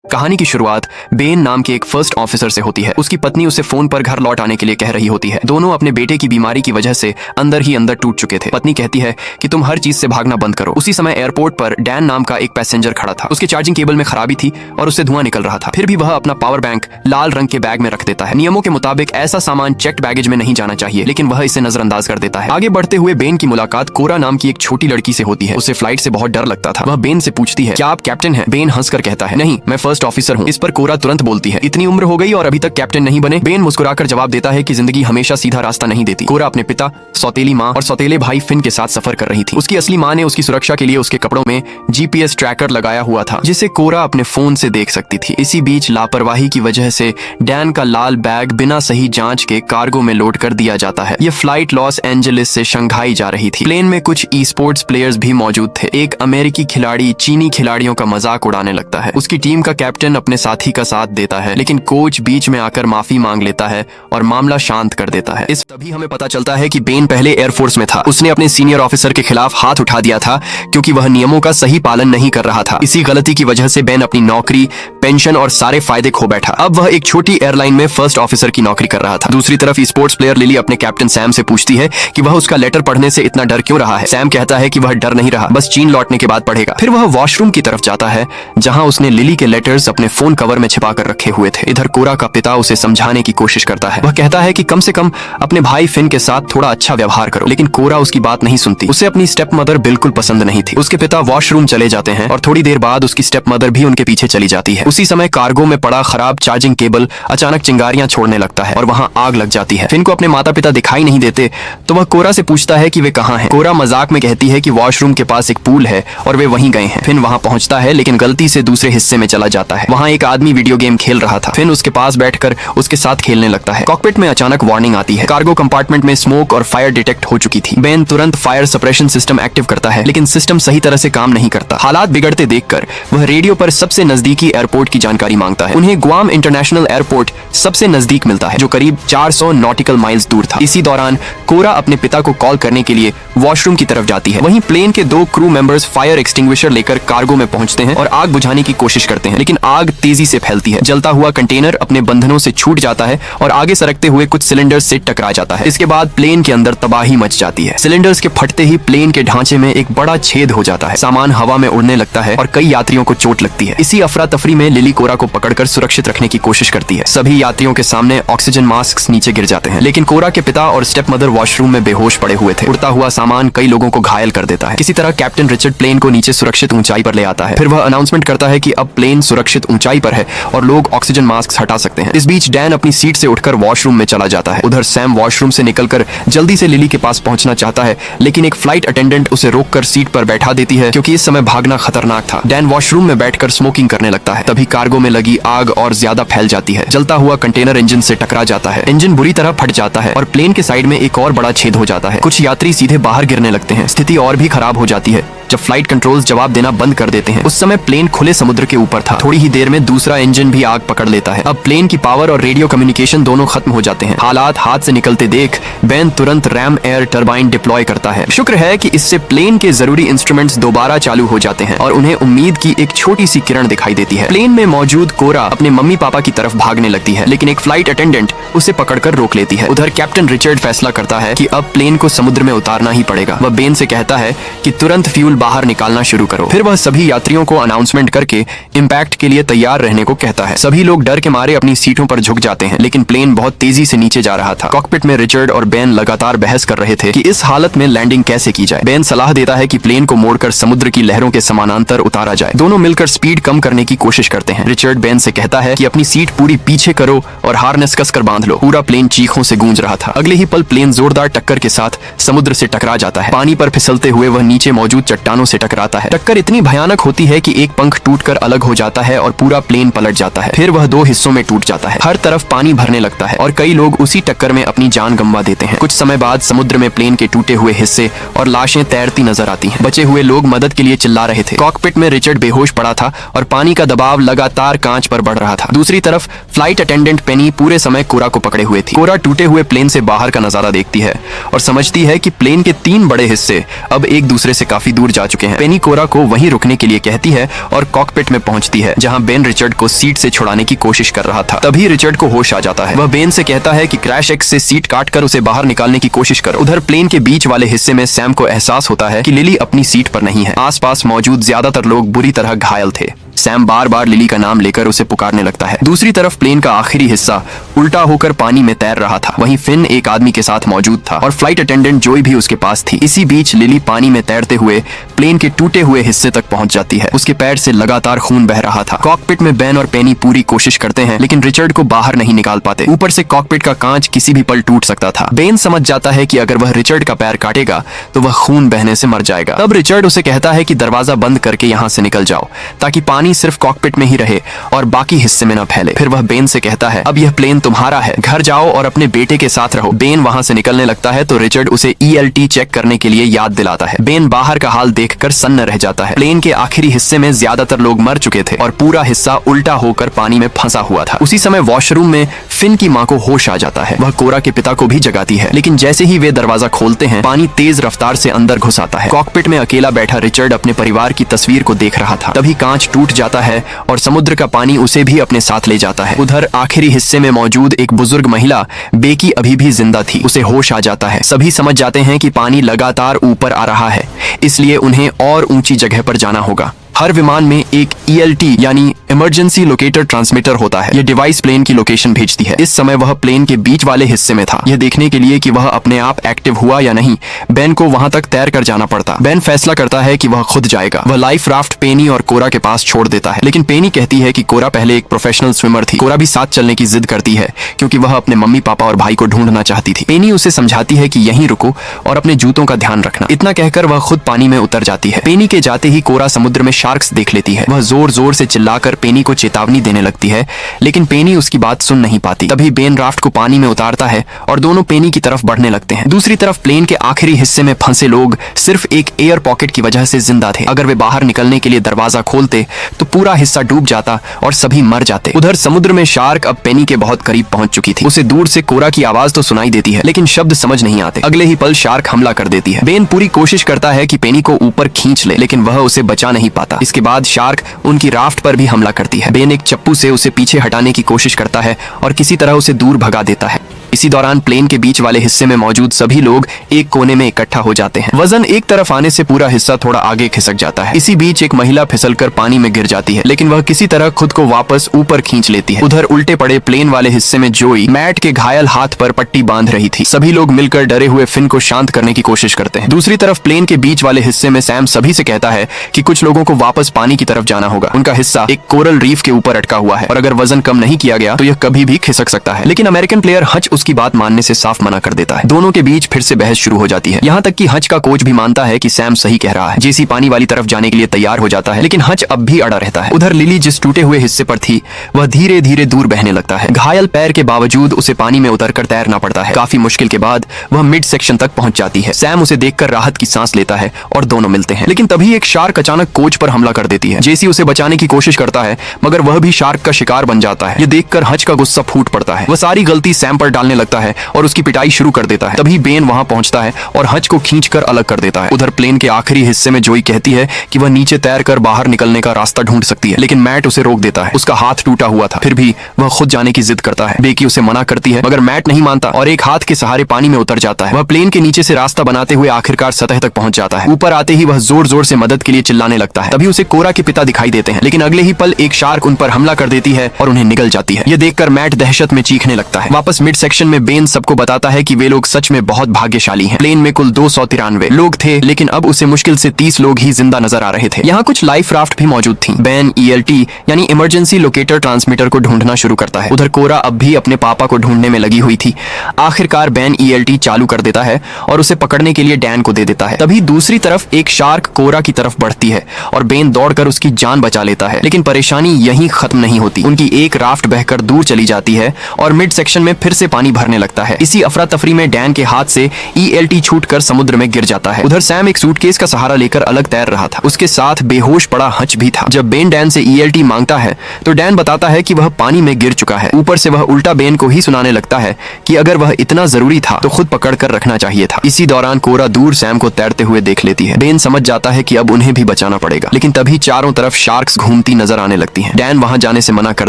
कहानी की शुरुआत बेन नाम के एक फर्स्ट ऑफिसर से होती है। उसकी पत्नी उसे फोन पर घर लौट आने के लिए कह रही होती है। दोनों अपने बेटे की बीमारी की वजह से अंदर ही अंदर टूट चुके थे। पत्नी कहती है कि तुम हर चीज से भागना बंद करो। उसी समय एयरपोर्ट पर डैन नाम का एक पैसेंजर खड़ा था। उसके चार्जिंग केबल में खराबी थी और उससे धुआं निकल रहा था। फिर भी वह अपना पावर बैंक लाल रंग के बैग में रख देता है। नियमों के मुताबिक ऐसा सामान चेक्ड बैगेज में नहीं जाना चाहिए, लेकिन वह इसे नजरअंदाज कर देता है। आगे बढ़ते हुए बेन की मुलाकात कोरा नाम की एक छोटी लड़की से होती है। उसे फ्लाइट से बहुत डर लगता था। वह बेन से पूछती है, क्या आप कैप्टन हैं? बेन हंसकर कहता है, नहीं, मैं फर्स्ट ऑफिसर हूँ। इस पर कोरा तुरंत बोलती है, इतनी उम्र हो गई और अभी तक कैप्टन नहीं बने? बेन मुस्कुराकर जवाब देता है कि जिंदगी हमेशा सीधा रास्ता नहीं देती। कोरा अपने पिता, सौतेली माँ और सौतेले भाई फिन के साथ सफर कर रही थी। उसकी असली माँ ने उसकी सुरक्षा के लिए उसके कपड़ों में GPS ट्रैकर लगाया हुआ था, जिसे कोरा अपने फोन से देख सकती थी। इसी बीच लापरवाही की वजह से डैन का लाल बैग बिना सही जांच के कार्गो में लोड कर दिया जाता है। यह फ्लाइट लॉस एंजलिस से शंघाई जा रही थी। प्लेन में कुछ ई स्पोर्ट्स प्लेयर्स भी मौजूद थे। एक अमेरिकी खिलाड़ी चीनी खिलाड़ियों का मजाक उड़ाने लगता है। उसकी टीम का कैप्टन अपने साथी का साथ देता है, लेकिन कोच बीच में आकर माफी मांग लेता है और मामला शांत कर देता है। इस तभी हमें पता चलता है कि बेन पहले एयरफोर्स में था। उसने अपने सीनियर ऑफिसर के खिलाफ हाथ उठा दिया था क्योंकि वह नियमों का सही पालन नहीं कर रहा था। इसी गलती की वजह से बेन अपनी नौकरी, पेंशन और सारे फायदे खो बैठा। अब वह एक छोटी एयरलाइन में फर्स्ट ऑफिसर की नौकरी कर रहा था। दूसरी तरफ स्पोर्ट्स प्लेयर लिली अपने कैप्टन सैम से पूछती है कि वह उसका लेटर पढ़ने से इतना डर क्यों रहा है। सैम कहता है कि वह डर नहीं रहा, बस चीन लौटने के बाद पढ़ेगा। फिर वह वॉशरूम की तरफ जाता है जहां उसने लिली के लेटर्स अपने फोन कवर में छिपा कर रखे हुए थे। इधर कोरा का पिता उसे समझाने की कोशिश करता है। वह कहता है कि कम से कम अपने भाई फिन के साथ थोड़ा अच्छा व्यवहार करो, लेकिन कोरा उसकी बात नहीं सुनती। उसे अपनी स्टेप मदर बिल्कुल पसंद नहीं थी। उसके पिता वॉशरूम चले जाते हैं और थोड़ी देर बाद उसकी स्टेप मदर भी उनके पीछे चली जाती है। उसी समय कार्गो में पड़ा खराब चार्जिंग केबल अचानक चिंगारियां छोड़ने लगता है और वहां आग लग जाती है। फिन को अपने माता पिता दिखाई नहीं देते तो वह कोरा से पूछता है कि वे कहाँ हैं। कोरा मजाक में कहती है कि वॉशरूम के पास एक पूल है और वे वहीं गए हैं। फिन वहां पहुंचता है लेकिन गलती से दूसरे हिस्से में चला जाता है। वहां एक आदमी वीडियो गेम खेल रहा था। फिन उसके पास बैठकर उसके साथ खेलने लगता है। कॉकपिट में अचानक वार्निंग आती है। कार्गो कंपार्टमेंट में स्मोक और फायर डिटेक्ट हो चुकी थी। बेन तुरंत फायर सप्रेशन सिस्टम एक्टिव करता है, लेकिन सिस्टम सही तरह से काम नहीं करता। हालात बिगड़ते देखकर वह रेडियो पर सबसे नजदीकी एयरपोर्ट की जानकारी मांगता है। उन्हें गुआम इंटरनेशनल एयरपोर्ट सबसे नजदीक मिलता है, जो करीब 400 नॉटिकल माइल्स दूर था। इसी दौरान कोरा अपने पिता को कॉल करने के लिए वॉशरूम की तरफ जाती है। वहीं प्लेन के 2 क्रू मेंबर्स फायर एक्सटिंग्विशर लेकर कार्गो में पहुंचते हैं और आग बुझाने की कोशिश करते हैं, लेकिन आग तेजी से फैलती है। जलता हुआ कंटेनर अपने बंधनों से छूट जाता है और आगे सरकते हुए कुछ सिलेंडर्स से टकरा जाता है। इसके बाद प्लेन के अंदर तबाही मच जाती है। सिलेंडर्स के फटते ही प्लेन के ढांचे में एक बड़ा छेद हो जाता है। सामान हवा में उड़ने लगता है और कई यात्रियों को चोट लगती है। इसी अफरा तफरी में लिली कोरा को पकड़कर सुरक्षित रखने की कोशिश करती है। सभी यात्रियों के सामने ऑक्सीजन मास्क नीचे गिर जाते हैं, लेकिन कोरा के पिता और स्टेप मदर वॉशरूम में बेहोश पड़े हुए थे। उड़ता हुआ सामान कई लोगों को घायल कर देता है। किसी तरह कैप्टन रिचर्ड प्लेन को नीचे सुरक्षित ऊंचाई पर ले आता है। फिर वह अनाउंसमेंट करता है कि अब प्लेन सुरक्षित ऊंचाई पर है और लोग ऑक्सीजन मास्क हटा सकते हैं। इस बीच डैन अपनी सीट से उठकर वॉशरूम में चला जाता है। उधर सैम वॉशरूम से निकलकर जल्दी से लिली के पास पहुंचना चाहता है, लेकिन एक फ्लाइट अटेंडेंट उसे रोककर सीट पर बैठा देती है क्योंकि इस समय भागना खतरनाक था। डैन वॉशरूम में बैठकर स्मोकिंग करने लगता है। तभी कार्गो में लगी आग और ज्यादा फैल जाती है। जलता हुआ कंटेनर इंजन से टकरा जाता है। इंजन बुरी तरह फट जाता है और प्लेन के साइड में एक और बड़ा छेद हो जाता है। कुछ यात्री सीधे बाहर गिरने लगते हैं। स्थिति और भी खराब हो जाती है जब फ्लाइट कंट्रोल्स जवाब देना बंद कर देते हैं। उस समय प्लेन खुले समुद्र के ऊपर था। थोड़ी ही देर में दूसरा इंजन भी आग पकड़ लेता है। अब प्लेन की पावर और रेडियो कम्युनिकेशन दोनों खत्म हो जाते हैं। हालात हाथ से निकलते देख बेन तुरंत रैम एयर टरबाइन डिप्लॉय करता है। शुक्र है कि इससे प्लेन के जरूरी इंस्ट्रूमेंट्स दोबारा चालू हो जाते हैं और उन्हें उम्मीद की एक छोटी सी किरण दिखाई देती है। प्लेन में मौजूद कोरा अपने मम्मी पापा की तरफ भागने लगती है, लेकिन एक फ्लाइट अटेंडेंट उसे पकड़कर रोक लेती है। उधर कैप्टन रिचर्ड फैसला करता है कि अब प्लेन को समुद्र में उतारना ही पड़ेगा। वह बेन से कहता है कि तुरंत फ्यूल बाहर निकालना शुरू करो। फिर वह सभी यात्रियों को अनाउंसमेंट करके इंपैक्ट के लिए तैयार रहने को कहता है। सभी लोग डर के मारे अपनी सीटों पर झुक जाते हैं, लेकिन प्लेन बहुत तेजी से नीचे जा रहा था। कॉकपिट में रिचर्ड और बेन लगातार बहस कर रहे थे कि इस हालत में लैंडिंग कैसे की जाए। बेन सलाह देता है कि प्लेन को मोड़कर समुद्र की लहरों के समानांतर उतारा जाए। दोनों मिलकर स्पीड कम करने की कोशिश करते हैं। रिचर्ड बेन से कहता है कि अपनी सीट पूरी पीछे करो और हार्नेस कसकर बांध लो। पूरा प्लेन चीखों से गूंज रहा था। अगले ही पल प्लेन जोरदार टक्कर के साथ समुद्र से टकरा जाता है। पानी पर फिसलते हुए वह नीचे मौजूद चट्टानों से टकराता है। टक्कर इतनी भयानक होती है कि एक पंख टूटकर अलग हो जाता है और पूरा प्लेन पलट जाता है। फिर वह 2 हिस्सों में टूट जाता है। हर तरफ पानी भरने लगता है और कई लोग उसी टक्कर में अपनी जान गंवा देते हैं। कुछ समय बाद समुद्र में प्लेन के टूटे हुए हिस्से और लाशें तैरती नजर आती हैं। बचे हुए लोग मदद के लिए चिल्ला रहे थे। कॉकपिट में रिचर्ड बेहोश पड़ा था और पानी का दबाव लगातार कांच पर बढ़ रहा था। दूसरी तरफ फ्लाइट अटेंडेंट पेनी पूरे समय कोरा को पकड़े हुए थी। कोरा टूटे हुए प्लेन से बाहर का नजारा देखती है और समझती है कि प्लेन के 3 बड़े हिस्से अब एक दूसरे से काफी दूर जा चुके हैं। पेनी कोरा को वहीं रुकने के लिए कहती है और कॉकपिट में पहुंचती है जहां बेन रिचर्ड को सीट से छुड़ाने की कोशिश कर रहा था। तभी रिचर्ड को होश आ जाता है। वह बेन से कहता है कि क्रैश एक्स से सीट काटकर उसे बाहर निकालने की कोशिश करो। उधर प्लेन के बीच वाले हिस्से में सैम को एहसास होता है कि लिली अपनी सीट पर नहीं है। आसपास मौजूद ज्यादातर लोग बुरी तरह घायल थे। सैम बार बार लिली का नाम लेकर उसे पुकारने लगता है। दूसरी तरफ प्लेन का आखिरी हिस्सा उल्टा होकर पानी में तैर रहा था। वहीं फिन एक आदमी के साथ मौजूद था और फ्लाइट अटेंडेंट जोई भी उसके पास थी। इसी बीच लिली पानी में तैरते हुए प्लेन के टूटे हुए हिस्से तक पहुंच जाती है। उसके पैर से लगातार खून बह रहा था। कॉकपिट में बेन और पेनी पूरी कोशिश करते हैं लेकिन रिचर्ड को बाहर नहीं निकाल पाते। ऊपर से कॉकपिट का कांच किसी भी पल टूट सकता था। बेन समझ जाता है कि अगर वह रिचर्ड का पैर काटेगा तो वह खून बहने से मर जाएगा। तब रिचर्ड उसे कहता है कि दरवाजा बंद करके यहाँ से निकल जाओ ताकि पानी सिर्फ कॉकपिट में ही रहे और बाकी हिस्से में न फैले। फिर वह बेन से कहता है अब यह प्लेन तुम्हारा है, घर जाओ और अपने बेटे के साथ रहो। बेन वहां से निकलने लगता है तो रिचर्ड उसे ELT चेक करने के लिए याद दिलाता है। बेन बाहर का हाल देखकर सन्न रह जाता है। प्लेन के आखिरी हिस्से में ज्यादातर लोग मर चुके थे और पूरा हिस्सा उल्टा होकर पानी में फंसा हुआ था। उसी समय वॉशरूम में फिन की मां को होश आ जाता है। वह कोरा के पिता को भी जगाती है लेकिन जैसे ही वे दरवाजा खोलते हैं पानी तेज रफ्तार से अंदर घुस आता है। कॉकपिट में अकेला बैठा रिचर्ड अपने परिवार की तस्वीर को देख रहा था। तभी कांच टूट जाता है और समुद्र का पानी उसे भी अपने साथ ले जाता है। उधर आखिरी हिस्से में मौजूद एक बुजुर्ग महिला बेकी अभी भी जिंदा थी। उसे होश आ जाता है। सभी समझ जाते हैं कि पानी लगातार ऊपर आ रहा है, इसलिए उन्हें और ऊंची जगह पर जाना होगा। हर विमान में एक ELT यानी इमरजेंसी लोकेटर ट्रांसमीटर होता है। यह डिवाइस प्लेन की लोकेशन भेजती है। इस समय वह प्लेन के बीच वाले हिस्से में था। यह देखने के लिए कि वह अपने आप एक्टिव हुआ या नहीं, बेन को वहां तक तैर कर जाना पड़ता। बेन फैसला करता है कि वह खुद जाएगा। वह लाइफ राफ्ट पेनी और कोरा के पास छोड़ देता है लेकिन पेनी कहती है कि कोरा पहले एक प्रोफेशनल स्विमर थी। कोरा भी साथ चलने की जिद करती है क्योंकि वह अपने मम्मी पापा और भाई को ढूंढना चाहती थी। पेनी उसे समझाती है कि यहीं रुको और अपने जूतों का ध्यान रखना। इतना कहकर वह खुद पानी में उतर जाती है। पेनी के जाते ही कोरा समुद्र में शार्क्स देख लेती है। वह जोर जोर से चिल्लाकर पेनी को चेतावनी देने लगती है लेकिन पेनी उसकी बात सुन नहीं पाती। तभी बेन राफ्ट को पानी में उतारता है और दोनों पेनी की तरफ बढ़ने लगते हैं। दूसरी तरफ प्लेन के आखिरी हिस्से में फंसे लोग सिर्फ एक एयर पॉकेट की वजह से जिंदा थे। अगर वे बाहर निकलने के लिए दरवाजा खोलते तो पूरा हिस्सा डूब जाता और सभी मर जाते। उधर समुद्र में शार्क अब पेनी के बहुत करीब पहुंच चुकी थी। उसे दूर से कोरा की आवाज तो सुनाई देती है लेकिन शब्द समझ नहीं आते। अगले ही पल शार्क हमला कर देती है। बेन पूरी कोशिश करता है कि पेनी को ऊपर खींच ले लेकिन वह उसे बचा नहीं पाता। इसके बाद शार्क उनकी राफ्ट पर भी हमला करती है। बेन एक चप्पू से उसे पीछे हटाने की कोशिश करता है और किसी तरह उसे दूर भगा देता है। इसी दौरान प्लेन के बीच वाले हिस्से में मौजूद सभी लोग एक कोने में इकट्ठा हो जाते हैं। वजन एक तरफ आने से पूरा हिस्सा थोड़ा आगे खिसक जाता है। इसी बीच एक महिला फिसलकर पानी में गिर जाती है लेकिन वह किसी तरह खुद को वापस ऊपर खींच लेती है। उधर उल्टे पड़े प्लेन वाले हिस्से में जोई मैट के घायल हाथ पर पट्टी बांध रही थी। सभी लोग मिलकर डरे हुए फिन को शांत करने की कोशिश करते हैं। दूसरी तरफ प्लेन के बीच वाले हिस्से में सैम सभी से कहता है कि कुछ लोगों को वापस पानी की तरफ जाना होगा। उनका हिस्सा एक कोरल रीफ के ऊपर अटका हुआ है और अगर वजन कम नहीं किया गया तो यह कभी भी खिसक सकता है। लेकिन अमेरिकन प्लेयर हच उसकी बात मानने से साफ मना कर देता है। दोनों के बीच फिर से बहस शुरू हो जाती है। यहाँ तक कि हच का कोच भी मानता है कि सैम सही कह रहा है। जेसी पानी वाली तरफ जाने के लिए तैयार हो जाता है लेकिन हच अब भी अड़ा रहता है। उधर लिली जिस टूटे हुए हिस्से पर थी वह धीरे धीरे दूर बहने लगता है। घायल पैर के बावजूद उसे पानी में उतरकर तैरना पड़ता है। काफी मुश्किल के बाद वह मिड सेक्शन तक पहुंच जाती है। सैम उसे देखकर राहत की सांस लेता है और दोनों मिलते हैं लेकिन तभी एक शार्क अचानक कोच पर हमला कर देती है। जेसी उसे बचाने की कोशिश करता है मगर वह भी शार्क का शिकार बन जाता है। ये देखकर हच का गुस्सा फूट पड़ता है। वह सारी गलती सैम पर डालने लगता है और उसकी पिटाई शुरू कर देता है। तभी बेन वहां पहुंचता है और हच को खींचकर अलग कर देता है। उधर प्लेन के आखिरी हिस्से में जोई कहती है कि वह नीचे तैरकर बाहर निकलने का रास्ता ढूंढ सकती है लेकिन मैट उसे रोक देता है। उसका हाथ टूटा हुआ था फिर भी वह खुद जाने की जिद करता है। बेकी उसे मना करती है मगर मैट नहीं मानता और एक हाथ के सहारे पानी में उतर जाता है। वह प्लेन के नीचे से रास्ता बनाते हुए आखिरकार सतह तक पहुंच जाता है। ऊपर आते ही वह जोर जोर से मदद के लिए चिल्लाने लगता है। तभी उसे कोरा के पिता दिखाई देते हैं लेकिन अगले ही पल एक शार्क उन पर हमला कर देती है और उन्हें निगल जाती है। यह देखकर मैट दहशत में चीखने लगता है। वापस मिड सेक्शन में बेन सबको बताता है कि वे लोग सच में बहुत भाग्यशाली हैं। प्लेन में कुल 293 लोग थे लेकिन अब उसे मुश्किल से 30 लोग ही जिंदा नजर आ रहे थे। यहाँ कुछ लाइफ राफ्ट भी मौजूद थी। बेन ELT यानी इमरजेंसी लोकेटर ट्रांसमीटर को ढूंढना शुरू करता है। उधर कोरा अब भी अपने पापा को ढूंढने में लगी हुई थी। आखिरकार बेन ELT चालू कर देता है और उसे पकड़ने के लिए डैन को दे देता है। तभी दूसरी तरफ एक शार्क कोरा की तरफ बढ़ती है और बेन दौड़कर उसकी जान बचा लेता है लेकिन परेशानी यहीं खत्म नहीं होती। उनकी एक राफ्ट बहकर दूर चली जाती है और मिड सेक्शन में फिर से पानी पानी भरने लगता है। इसी अफरा तफरी में डैन के हाथ से ELT छूटकर समुद्र में गिर जाता है। उधर सैम एक सूटकेस का सहारा लेकर अलग तैर रहा था। उसके साथ बेहोश पड़ा हच भी था। जब बेन डैन से ELT मांगता है तो डैन बताता है कि वह पानी में गिर चुका है। ऊपर से वह उल्टा बेन को ही सुनाने लगता है कि अगर वह इतना जरूरी था तो खुद पकड़ कर रखना चाहिए था। इसी दौरान कोरा दूर सैम को तैरते हुए देख लेती है। बेन समझ जाता है कि अब उन्हें भी बचाना पड़ेगा, लेकिन तभी चारों तरफ शार्क्स घूमती नजर आने लगती हैं। डैन वहां जाने से मना कर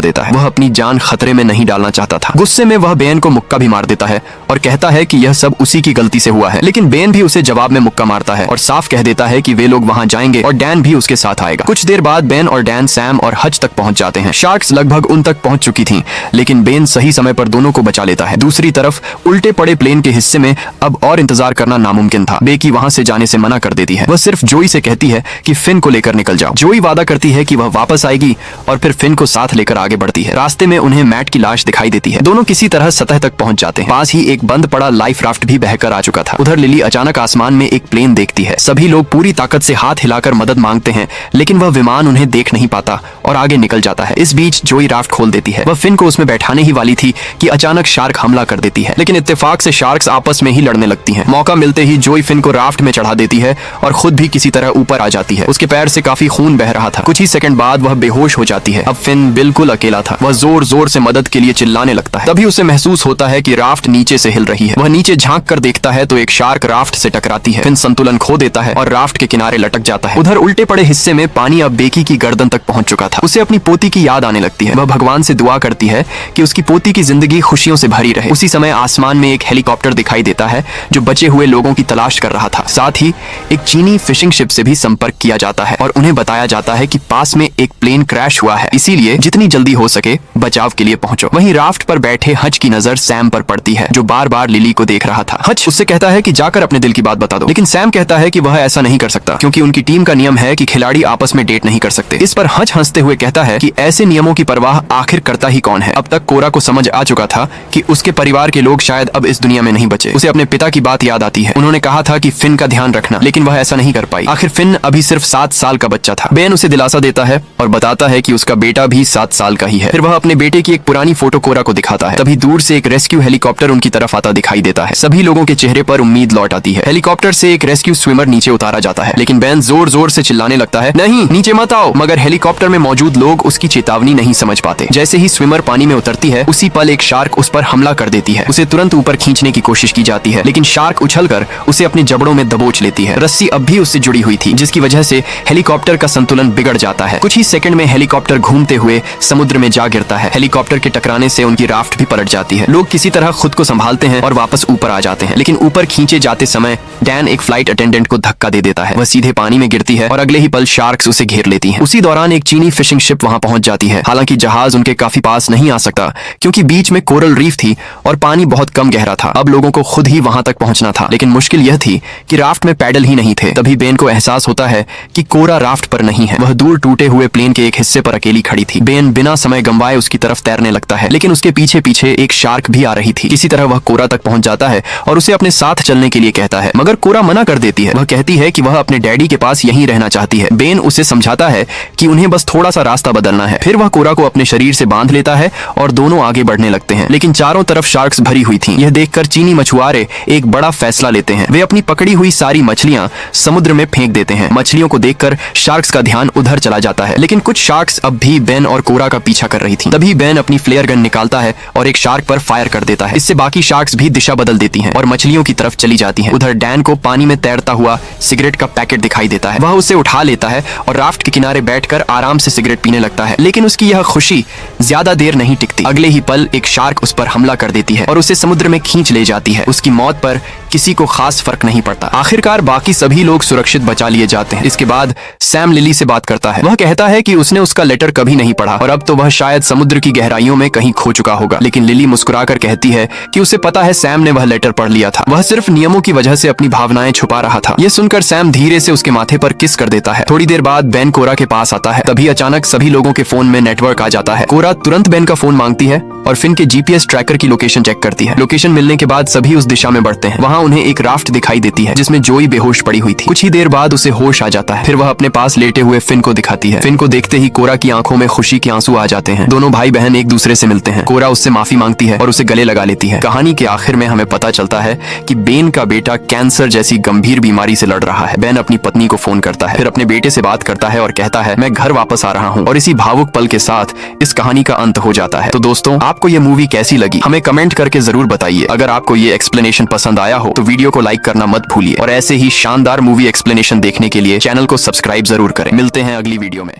देता है। वह अपनी जान खतरे में नहीं डालना चाहता था। गुस्से में वह बेन को मुक्का भी मार देता है और कहता है कि यह सब उसी की गलती से हुआ है। लेकिन बेन भी उसे जवाब में मुक्का मारता है और साफ कह देता है कि वे लोग वहां जाएंगे और डैन भी उसके साथ आएगा। कुछ देर बाद बेन और डैन सैम और हच तक पहुंच जाते हैं। शार्क्स लगभग उन तक पहुंच चुकी थीं, लेकिन बेन सही समय पर दोनों को बचा लेता है। दूसरी तरफ उल्टे पड़े प्लेन के हिस्से में अब और इंतजार करना नामुमकिन था। बेकी वहां से जाने से मना कर देती है। वह सिर्फ जोई से कहती है कि फिन को लेकर निकल जाओ। जोई वादा करती है कि वह वापस आएगी और फिर फिन को साथ लेकर आगे बढ़ती है। रास्ते में उन्हें मैट की लाश दिखाई देती है। दोनों किसी तरह सतह तक पहुंच जाते हैं। पास ही एक बंद पड़ा लाइफ राफ्ट भी बहकर आ चुका था। उधर लिली अचानक आसमान में एक प्लेन देखती है। सभी लोग पूरी ताकत से हाथ हिलाकर मदद मांगते हैं, लेकिन वह विमान उन्हें देख नहीं पाता और आगे निकल जाता है। इस बीच जोई राफ्ट खोल देती है। वह फिन को उसमें बैठाने ही वाली थी कि अचानक शार्क हमला कर देती है, लेकिन इत्तेफाक से शार्क्स आपस में ही लड़ने लगती हैं। मौका मिलते ही जोई फिन को राफ्ट में चढ़ा देती है और खुद भी किसी तरह ऊपर आ जाती है। उसके पैर से काफी खून बह रहा था। कुछ ही सेकंड बाद वह बेहोश हो जाती है। अब फिन बिल्कुल अकेला था। वह जोर जोर से मदद के लिए चिल्लाने लगता है। तभी उसे महसूस होता है कि राफ्ट नीचे से हिल रही है। वह नीचे झांक कर देखता है तो एक शार्क राफ्ट से टकराती है। फिन संतुलन खो देता है और राफ्ट के किनारे लटक जाता है। उधर उल्टे पड़े हिस्से में पानी अब बेकी की गर्दन तक पहुंच चुका था। उसे अपनी पोती की याद आने लगती है। वह भगवान से दुआ करती है कि उसकी पोती की जिंदगी खुशियों से भरी रहे। उसी समय आसमान में एक हेलीकॉप्टर दिखाई देता है जो बचे हुए लोगों की तलाश कर रहा था। साथ ही एक चीनी फिशिंग शिप से भी संपर्क किया जाता है और उन्हें बताया जाता है कि पास में एक प्लेन क्रैश हुआ है, इसीलिए जितनी जल्दी हो सके बचाव के लिए पहुंचो। वहीं राफ्ट पर बैठे हच की नजर सैम पर पड़ती है, जो बार बार लिली को देख रहा था। हच उससे कहता है कि जाकर अपने दिल की बात बता दो, लेकिन सैम कहता है कि वह ऐसा नहीं कर सकता क्योंकि उनकी टीम का नियम है कि खिलाड़ी आपस में डेट नहीं कर सकते। इस पर हच हंसते हुए कहता है कि ऐसे नियमों की परवाह आखिर करता ही कौन है। अब तक कोरा को समझ आ चुका था कि उसके परिवार के लोग शायद अब इस दुनिया में नहीं बचे। उसे अपने पिता की बात याद आती है। उन्होंने कहा था कि फिन का ध्यान रखना, लेकिन वह ऐसा नहीं कर पाई। आखिर फिन अभी सिर्फ 7 साल का बच्चा था। बेन उसे दिलासा देता है और बताता है कि उसका बेटा भी 7 साल का ही है। फिर वह अपने बेटे की एक पुरानी फोटो कोरा को दिखाता है। तभी दूर से एक रेस्क्यू हेलीकॉप्टर उनकी तरफ आता दिखाई देता है। सभी लोगों के चेहरे पर उम्मीद लौट आती है। हेलीकॉप्टर से एक रेस्क्यू स्विमर नीचे उतारा जाता है, लेकिन बेन जोर जोर से चिल्लाने लगता है, नहीं नीचे मत आओ। मगर हेलीकॉप्टर में मौजूद लोग उसकी चेतावनी नहीं समझ पाते। जैसे ही स्विमर पानी में उतरती है, उसी पल एक शार्क उस पर हमला कर देती है। उसे तुरंत ऊपर खींचने की कोशिश की जाती है, लेकिन शार्क उछलकर उसे अपने जबड़ों में दबोच लेती है। रस्सी अब भी उससे जुड़ी हुई थी, जिसकी वजह से हेलीकॉप्टर का संतुलन बिगड़ जाता है। कुछ ही सेकंड में हेलीकॉप्टर घूमते हुए समुद्र में जा गिरता है। हेलीकॉप्टर के टकराने से उनकी राफ्ट भी पलट जाती है। लोग किसी तरह खुद को संभालते हैं और वापस ऊपर आ जाते हैं, लेकिन ऊपर खींचे जाते समय डैन एक फ्लाइट अटेंडेंट को धक्का दे देता है। वह सीधे पानी में गिरती है और अगले ही पल शार्क्स उसे घेर लेती हैं। उसी दौरान एक चीनी फिशिंग शिप वहां पहुंच जाती है। हालांकि जहाज उनके काफी पास नहीं आ सकता क्योंकि बीच में कोरल रीफ थी और पानी बहुत कम गहरा था। अब लोगों को खुद ही वहां तक पहुंचना था, लेकिन मुश्किल यह थी कि राफ्ट में पैडल ही नहीं थे। तभी बेन को एहसास होता है कि कोरा राफ्ट पर नहीं है। वह दूर टूटे हुए प्लेन के एक हिस्से पर अकेली खड़ी थी। बेन बिना समय गंवाए उसकी तरफ तैरने लगता है, लेकिन उसके पीछे पीछे एक शार्क भी आ रही थी। किसी तरह वह कोरा तक पहुंच जाता है और उसे अपने साथ चलने के लिए कहता है, मगर कोरा मना कर देती है। वह कहती है कि वह अपने डैडी के पास यहीं रहना चाहती है। बेन उसे समझाता है कि उन्हें बस थोड़ा सा रास्ता बदलना है। फिर वह कोरा को अपने शरीर से बांध लेता है और दोनों आगे बढ़ने लगते हैं, लेकिन चारों तरफ शार्क्स भरी हुई थीं। यह देखकर चीनी मछुआरे एक बड़ा फैसला लेते हैं। वे अपनी पकड़ी हुई सारी मछलियां समुद्र में फेंक देते हैं। मछलियों को देखकर शार्क्स का ध्यान उधर चला जाता है, लेकिन कुछ शार्क्स अब भी बेन और कोरा का पीछा कर रही थीं। तभी बेन अपनी फ्लेयर गन निकालता है और एक शार्क पर फायर कर देता है। इससे बाकी शार्क्स भी दिशा बदल देती हैं और मछलियों की तरफ चली जाती हैं। उधर डैन को पानी में तैरता हुआ सिगरेट का पैकेट दिखाई देता है। वह उसे उठा लेता है और राफ्ट के किनारे बैठकर आराम से सिगरेट पीने लगता है, लेकिन उसकी यह खुशी ज्यादा देर नहीं टिकती। अगले ही पल एक शार्क उस पर हमला कर देती है और उसे समुद्र में खींच ले जाती है। उसकी मौत पर किसी को खास फर्क नहीं पड़ता। आखिरकार बाकी सभी लोग सुरक्षित बचा लिए जाते हैं। इसके बाद सैम लिली से बात करता है। वह कहता है कि उसने उसका लेटर कभी नहीं पढ़ा और अब तो वह शायद समुद्र की गहराइयों में कहीं खो चुका होगा, लेकिन लिली मुस्कुराकर कहती है कि उसे पता है सैम ने वह लेटर पढ़ लिया था। वह सिर्फ नियमों की वजह से अपनी भावनाएं छुपा रहा था। यह सुनकर सैम धीरे से उसके माथे पर किस कर देता है। थोड़ी देर बाद बेन कोरा के पास आता है। तभी अचानक सभी लोगों के फोन में नेटवर्क आ जाता है। कोरा तुरंत बेन का फोन मांगती है और फिन के GPS ट्रैकर की लोकेशन चेक करती है। लोकेशन मिलने के बाद सभी उस दिशा में बढ़ते हैं। वहां वहाँ उन्हें एक राफ्ट दिखाई देती है जिसमें जोई बेहोश पड़ी हुई थी। कुछ ही देर बाद उसे होश आ जाता है। फिर वह अपने पास लेटे हुए फिन को दिखाती है। फिन को देखते ही कोरा की आंखों में खुशी के आंसू आ जाते हैं। दोनों भाई बहन एक दूसरे से मिलते हैं। कोरा उससे माफी मांगती है और उसे गले लगा लेती है। कहानी के आखिर में हमें पता चलता है कि बेन का बेटा कैंसर जैसी गंभीर बीमारी से लड़ रहा है। बेन अपनी पत्नी को फोन करता है, फिर अपने बेटे से बात करता है और कहता है मैं घर वापस आ रहा हूँ। और इसी भावुक पल के साथ इस कहानी का अंत हो जाता है। तो दोस्तों, आपको ये मूवी कैसी लगी हमें कमेंट करके जरूर बताइए। अगर आपको ये एक्सप्लेनेशन पसंद आया हो तो वीडियो को लाइक करना मत भूलिए और ऐसे ही शानदार मूवी एक्सप्लेनेशन देखने के लिए चैनल को सब्सक्राइब जरूर करें। मिलते हैं अगली वीडियो में।